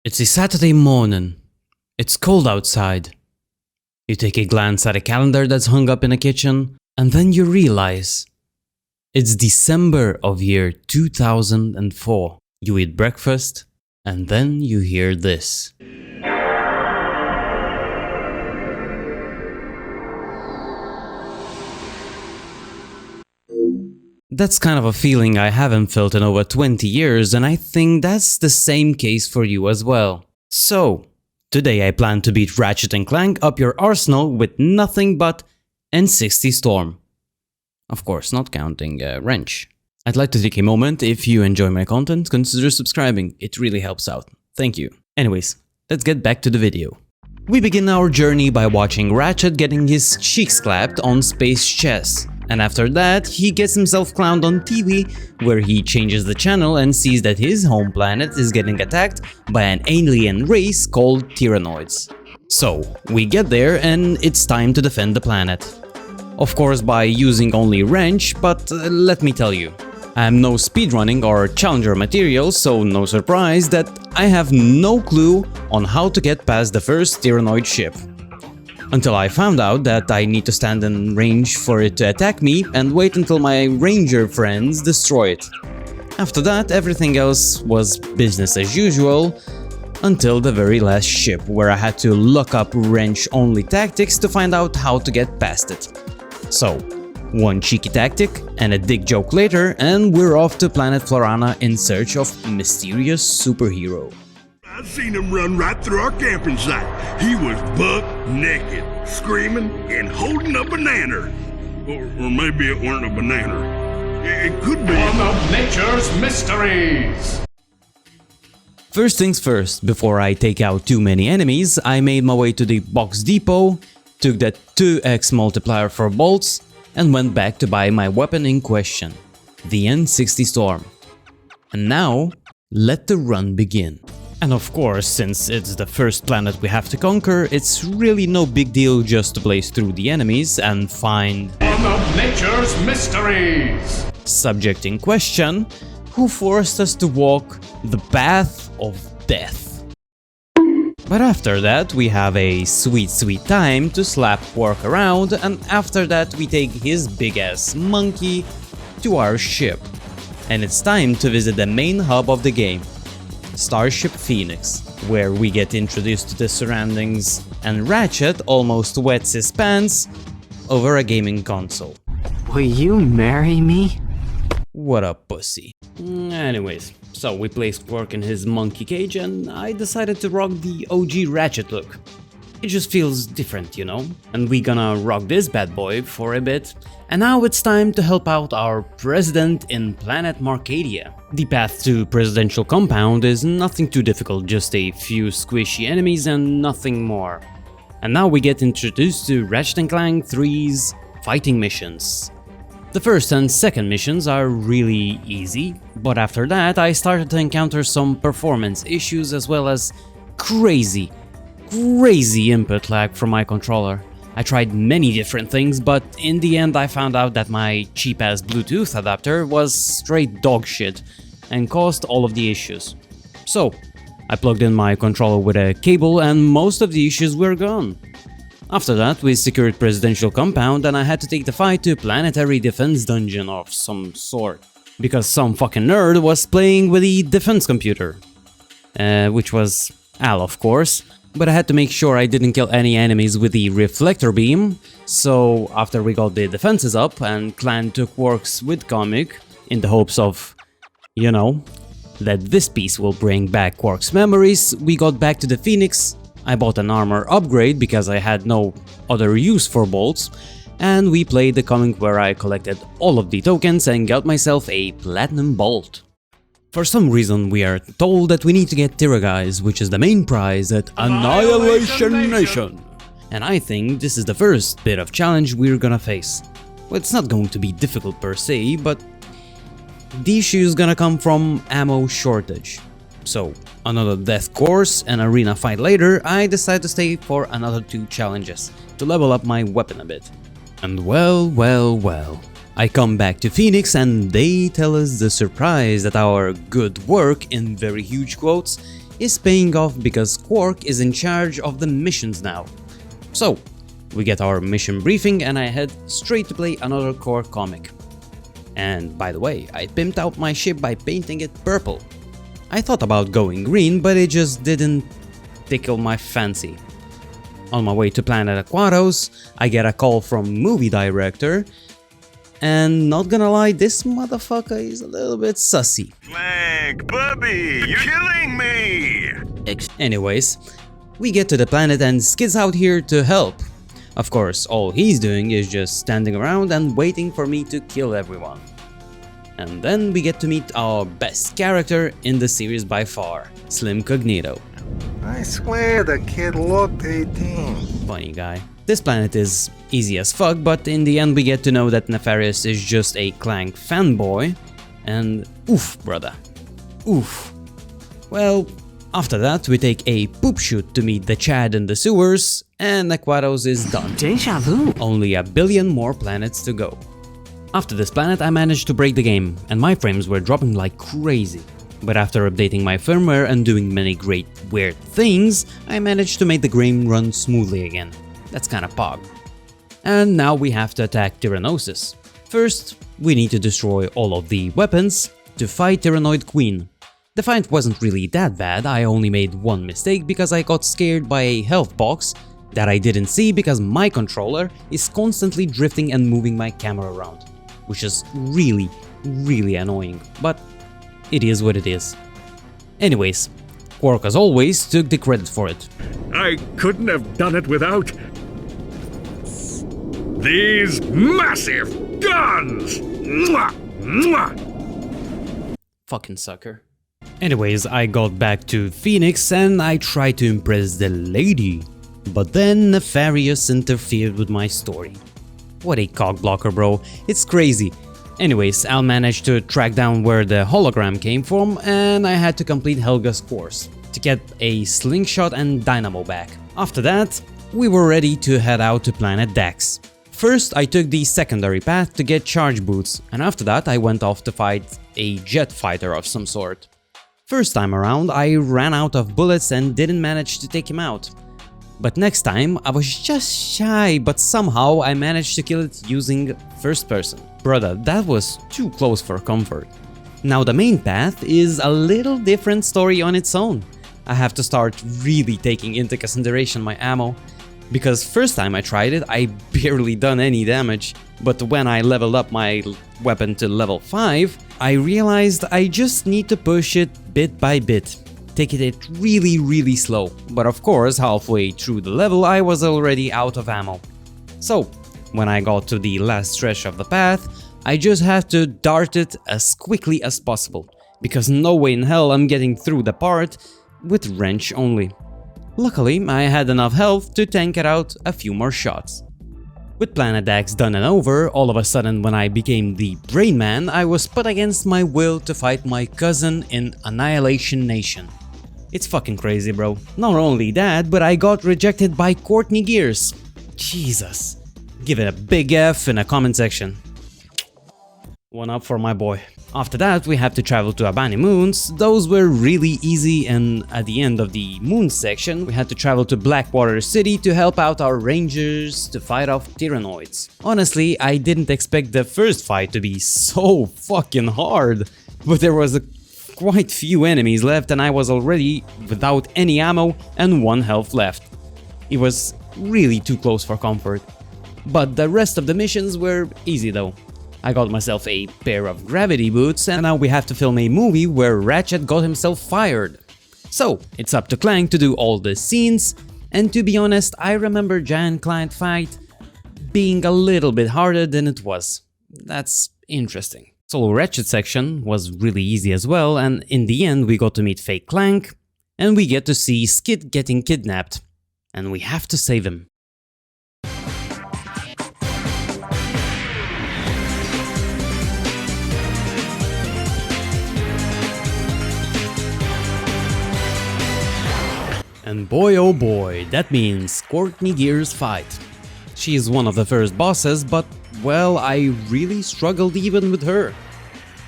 It's a Saturday morning. It's cold outside. You take a glance at a calendar that's hung up in the kitchen, and then you realize it's December of year 2004. You eat breakfast, and then you hear this. That's kind of a feeling I haven't felt in over 20 years, and I think that's the same case for you as well. So, today I plan to beat Ratchet and Clank up your arsenal with nothing but N60 Storm. Of course, not counting Wrench. I'd like to take a moment. If you enjoy my content, consider subscribing. It really helps out. Thank you. Anyways, let's get back to the video. We begin our journey by watching Ratchet getting his cheeks clapped on Space Chess. And after that, he gets himself clowned on TV, where he changes the channel and sees that his home planet is getting attacked by an alien race called Tyrannoids. So, we get there and it's time to defend the planet. Of course by using only Wrench, but let me tell you, I am no speedrunning or challenger material, so no surprise that I have no clue on how to get past the first Tyrannoid ship. Until I found out that I need to stand in range for it to attack me and wait until my ranger friends destroy it. After that, everything else was business as usual, until the very last ship, where I had to look up wrench-only tactics to find out how to get past it. So, one cheeky tactic and a dick joke later, and we're off to planet Florana in search of mysterious superhero. I seen him run right through our camping site. He was buck naked, screaming and holding a banana. Or maybe it weren't a banana. It could be one of nature's mysteries. First things first, before I take out too many enemies, I made my way to the box depot, took that 2x multiplier for bolts, and went back to buy my weapon in question, the N60 Storm. And now, let the run begin. And of course, since it's the first planet we have to conquer, it's really no big deal just to blaze through the enemies and find one of nature's mysteries. Subject in question, who forced us to walk the path of death. But after that, we have a sweet time to slap Quark around, and after that we take his big ass monkey to our ship. And it's time to visit the main hub of the game, Starship Phoenix, where we get introduced to the surroundings and Ratchet almost wets his pants over a gaming console. Will you marry me? What a pussy. Anyways, so we placed Quark in his monkey cage and I decided to rock the OG Ratchet look. It just feels different, you know? And we gonna rock this bad boy for a bit. And now it's time to help out our president in planet Marcadia. The path to presidential compound is nothing too difficult, just a few squishy enemies and nothing more. And now we get introduced to Ratchet and Clank 3's fighting missions. The first and second missions are really easy, but after that I started to encounter some performance issues as well as crazy input lag from my controller. I tried many different things, but in the end I found out that my cheap-ass Bluetooth adapter was straight dog shit and caused all of the issues. So, I plugged in my controller with a cable and most of the issues were gone. After that, we secured Presidential Compound and I had to take the fight to Planetary Defense Dungeon of some sort, because some fucking nerd was playing with the defense computer. Which was Al, of course. But I had to make sure I didn't kill any enemies with the reflector beam, so after we got the defenses up and Clan took works with Comic, in the hopes of, you know, that this piece will bring back Quark's memories, we got back to the Phoenix, I bought an armor upgrade because I had no other use for bolts, and we played the comic where I collected all of the tokens and got myself a platinum bolt. For some reason we are told that we need to get Tiraguys, which is the main prize at Annihilation Nation. And I think this is the first bit of challenge we're gonna face. Well, it's not going to be difficult per se, but the issue is gonna come from ammo shortage. So, another death course and arena fight later, I decide to stay for another 2 challenges, to level up my weapon a bit. And well, I come back to Phoenix and they tell us the surprise that our good work, in very huge quotes, is paying off because Quark is in charge of the missions now. So, we get our mission briefing and I head straight to play another Quark comic. And by the way, I pimped out my ship by painting it purple. I thought about going green, but it just didn't tickle my fancy. On my way to planet Aquatos, I get a call from movie director, and not gonna lie, this motherfucker is a little bit sussy. Clank, Bubby, you're killing me! Anyways, we get to the planet and Skid's out here to help. Of course, all he's doing is just standing around and waiting for me to kill everyone. And then we get to meet our best character in the series by far, Slim Cognito. I swear the kid looked 18. Funny guy. This planet is easy as fuck, but in the end we get to know that Nefarious is just a Clank fanboy, and oof, brother. Oof. Well, after that we take a poop shoot to meet the Chad in the sewers, and Aquatos is done. Deja vu. Only a billion more planets to go. After this planet I managed to break the game, and my frames were dropping like crazy. But after updating my firmware and doing many great weird things, I managed to make the game run smoothly again. That's kinda pog. And now we have to attack Tyrannosis. First, we need to destroy all of the weapons to fight Tyrannoid Queen. The fight wasn't really that bad, I only made one mistake because I got scared by a health box that I didn't see because my controller is constantly drifting and moving my camera around, which is really annoying, but it is what it is. Anyways, Quark as always took the credit for it. I couldn't have done it without these massive guns! Mwah! Mwah! Fucking sucker. Anyways, I got back to Phoenix and I tried to impress the lady. But then Nefarious interfered with my story. What a cockblocker, bro. It's crazy. Anyways, Al managed to track down where the hologram came from and I had to complete Helga's course to get a slingshot and dynamo back. After that, we were ready to head out to planet Dax. First, I took the secondary path to get charge boots, and after that I went off to fight a jet fighter of some sort. First time around, I ran out of bullets and didn't manage to take him out. But next time, I was just shy, but somehow I managed to kill it using first person. Brother, that was too close for comfort. Now the main path is a little different story on its own. I have to start really taking into consideration my ammo. Because first time I tried it, I barely done any damage, but when I leveled up my weapon to level 5, I realized I just need to push it bit by bit, taking it really slow, but of course halfway through the level I was already out of ammo. So, when I got to the last stretch of the path, I just had to dart it as quickly as possible, because no way in hell I'm getting through the part with wrench only. Luckily, I had enough health to tank it out a few more shots. With Planet Dax done and over, all of a sudden when I became the Brain Man, I was put against my will to fight my cousin in Annihilation Nation. It's fucking crazy, bro. Not only that, but I got rejected by Courtney Gears. Jesus. Give it a big F in a comment section. One up for my boy. After that, we have to travel to Abani Moons. Those were really easy, and at the end of the moon section, we had to travel to Blackwater City to help out our rangers to fight off Tyrannoids. Honestly, I didn't expect the first fight to be so fucking hard, but there was quite few enemies left and I was already without any ammo and 1 health left. It was really too close for comfort. But the rest of the missions were easy though. I got myself a pair of gravity boots and now we have to film a movie where Ratchet got himself fired. So, it's up to Clank to do all the scenes, and to be honest, I remember Giant Client fight being a little bit harder than it was. That's interesting. Solo Ratchet section was really easy as well, and in the end we got to meet fake Clank, and we get to see Skid getting kidnapped, and we have to save him. And boy oh boy, that means Courtney Gears fight. She is one of the first bosses, but well, I really struggled even with her.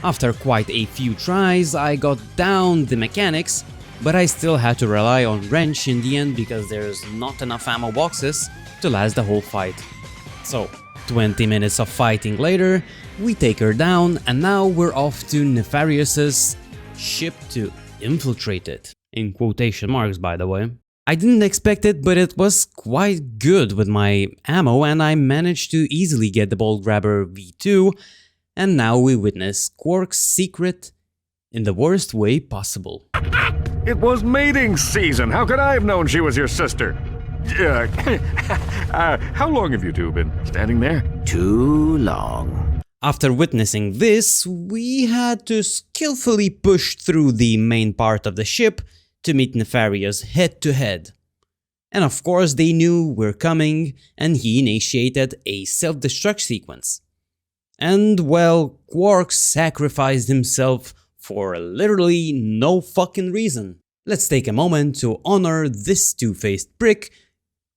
After quite a few tries, I got down the mechanics, but I still had to rely on wrench in the end because there's not enough ammo boxes to last the whole fight. So 20 minutes of fighting later, we take her down and now we're off to Nefarious' ship to infiltrate it. In quotation marks, by the way. I didn't expect it, but it was quite good with my ammo and I managed to easily get the Bolt Grabber V2, and now we witness Quark's secret in the worst way possible. It was mating season. How could I have known she was your sister? How long have you two been standing there? Too long. After witnessing this, we had to skillfully push through the main part of the ship to meet Nefarious head to head. And of course they knew we're coming and he initiated a self-destruct sequence. And well, Quark sacrificed himself for literally no fucking reason. Let's take a moment to honor this two-faced prick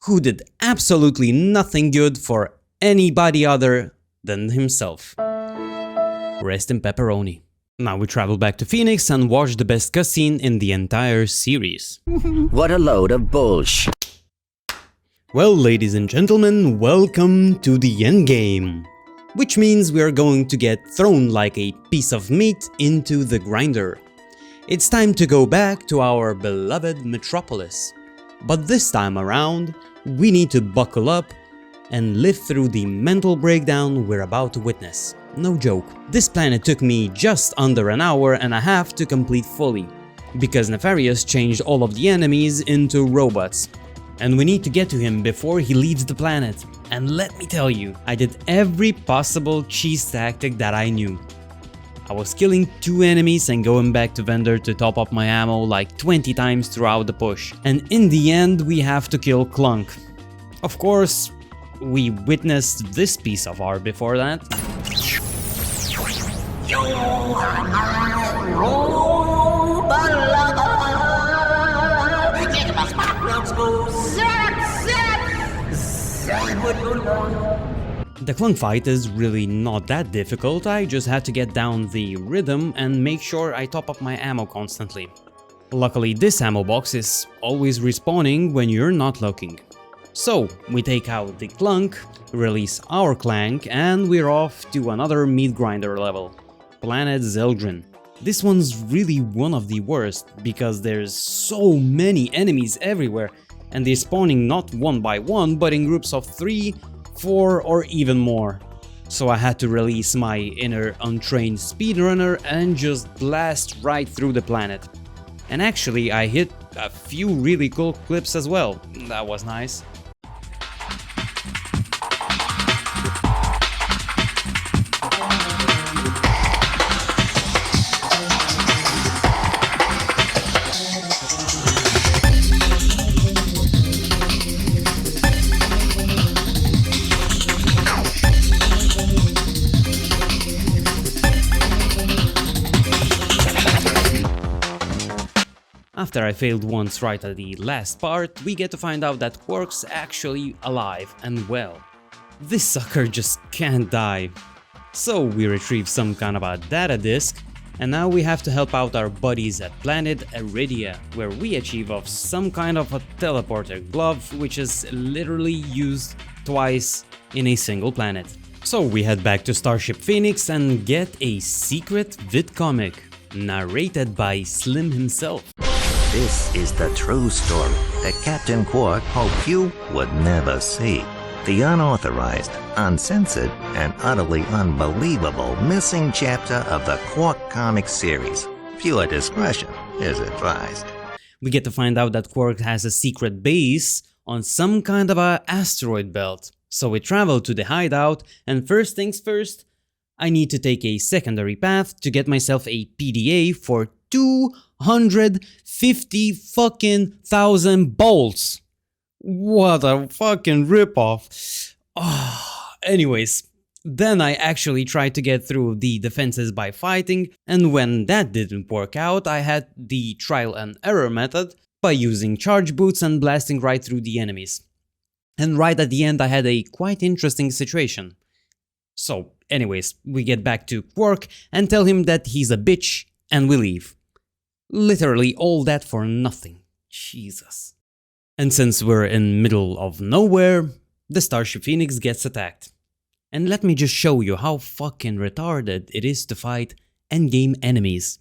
who did absolutely nothing good for anybody other than himself. Rest in pepperoni. Now we travel back to Phoenix and watch the best cutscene in the entire series. What a load of bullshit. Well, ladies and gentlemen, welcome to the endgame. Which means we are going to get thrown like a piece of meat into the grinder. It's time to go back to our beloved Metropolis. But this time around, we need to buckle up and live through the mental breakdown we're about to witness. No joke. This planet took me just under an hour and a half to complete fully, because Nefarious changed all of the enemies into robots. And we need to get to him before he leaves the planet. And let me tell you, I did every possible cheese tactic that I knew. I was killing 2 enemies and going back to vendor to top up my ammo like 20 times throughout the push. And in the end we have to kill Clank. Of course, we witnessed this piece of art before that. The Clank fight is really not that difficult, I just had to get down the rhythm and make sure I top up my ammo constantly. Luckily this ammo box is always respawning when you're not looking. So we take out the Clank, release our Clank, and we're off to another meat grinder level, Planet Zeldrin. This one's really one of the worst because there's so many enemies everywhere and they're spawning not one by one but in groups of 3, 4 or even more. So I had to release my inner untrained speedrunner and just blast right through the planet. And actually I hit a few really cool clips as well, that was nice. After I failed once right at the last part, we get to find out that Quark's actually alive and well. This sucker just can't die. So we retrieve some kind of a data disk, and now we have to help out our buddies at planet Iridia, where we achieve of some kind of a teleporter glove, which is literally used twice in a single planet. So we head back to Starship Phoenix and get a secret vidcomic, narrated by Slim himself. This is the true story that Captain Quark hoped you would never see. The unauthorized, uncensored, and utterly unbelievable missing chapter of the Quark comic series. Viewer discretion is advised. We get to find out that Quark has a secret base on some kind of a asteroid belt. So we travel to the hideout, and first things first, I need to take a secondary path to get myself a PDA for 250 fucking thousand bolts. What a fucking ripoff. Anyways, then I actually tried to get through the defenses by fighting, and when that didn't work out, I had the trial and error method by using charge boots and blasting right through the enemies. And right at the end I had a quite interesting situation. So anyways, we get back to Quark and tell him that he's a bitch and we leave. Literally all that for nothing. Jesus. And since we're in middle of nowhere, the Starship Phoenix gets attacked. And let me just show you how fucking retarded it is to fight endgame enemies.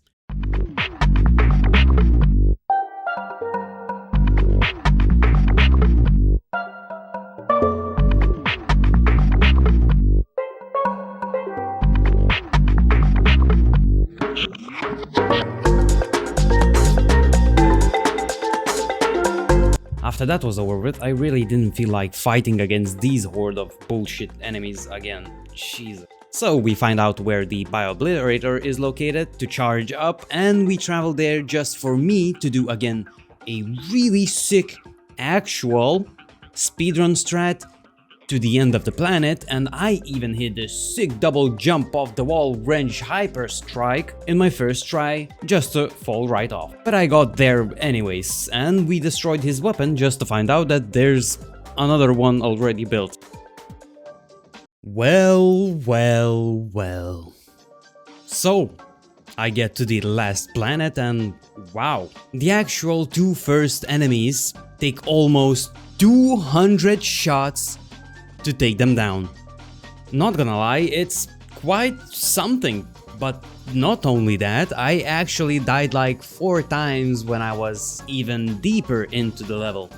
After that was over with, I really didn't feel like fighting against these horde of bullshit enemies again. Jesus. So we find out where the Bio-Obliterator is located to charge up, and we travel there just for me to do again a really sick actual speedrun strat to the end of the planet, and I even hit the sick double jump off the wall wrench hyper strike in my first try just to fall right off. But I got there anyways, and we destroyed his weapon just to find out that there's another one already built. Well. So, I get to the last planet and wow, the actual two first enemies take almost 200 shots to take them down. Not gonna lie, it's quite something, but not only that, I actually died like 4 times when I was even deeper into the level.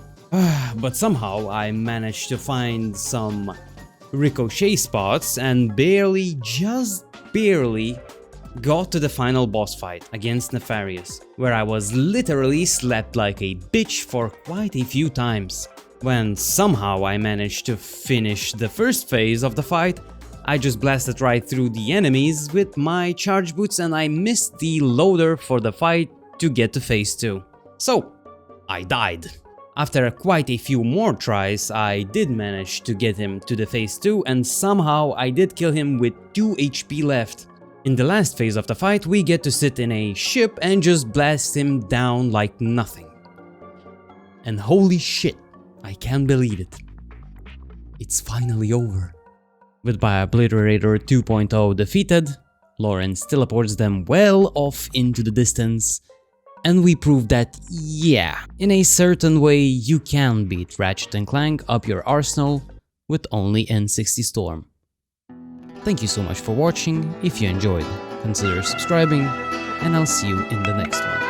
But somehow I managed to find some ricochet spots and just barely got to the final boss fight against Nefarious, where I was literally slapped like a bitch for quite a few times. When somehow I managed to finish the first phase of the fight, I just blasted right through the enemies with my charge boots and I missed the loader for the fight to get to phase 2. So, I died. After quite a few more tries, I did manage to get him to the phase 2 and somehow I did kill him with 2 HP left. In the last phase of the fight, we get to sit in a ship and just blast him down like nothing. And holy shit, I can't believe it. It's finally over. With Bio-Obliterator 2.0 defeated, Lawrence teleports them well off into the distance, and we prove that, yeah, in a certain way you can beat Ratchet and Clank up your arsenal with only N60 Storm. Thank you so much for watching. If you enjoyed, consider subscribing, and I'll see you in the next one.